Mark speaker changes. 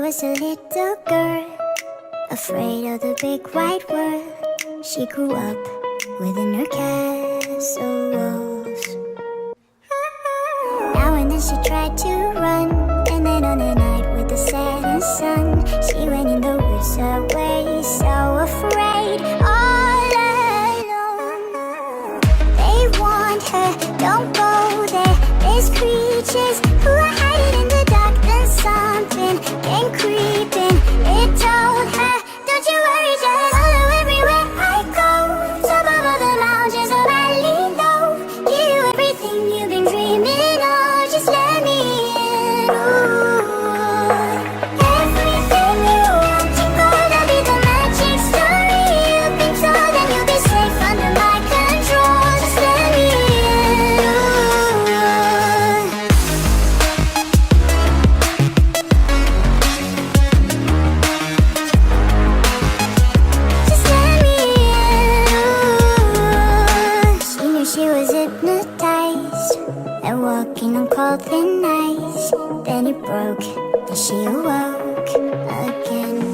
Speaker 1: was a little girl, afraid of the big wide world. She grew up within her castle walls. Now and then she tried to run, and then on a night with the setting sun, she went in the woods away, so afraid, all alone. They warned her, don't go there, there's creatures who are hiding in the dark. Then something came creeping, it told her, don't you worry, just follow everywhere I go. Top of all the mountains, a valley low, give you everything you've been dreaming of, just let me in. Ooh. Everything you want to go, that'll be the magic story you've been told, and you'll be safe under my control, just let me in. Ooh. Just let me in. She knew she was hypnotized and walking on cold thin ice. Then it broke and she awoke again.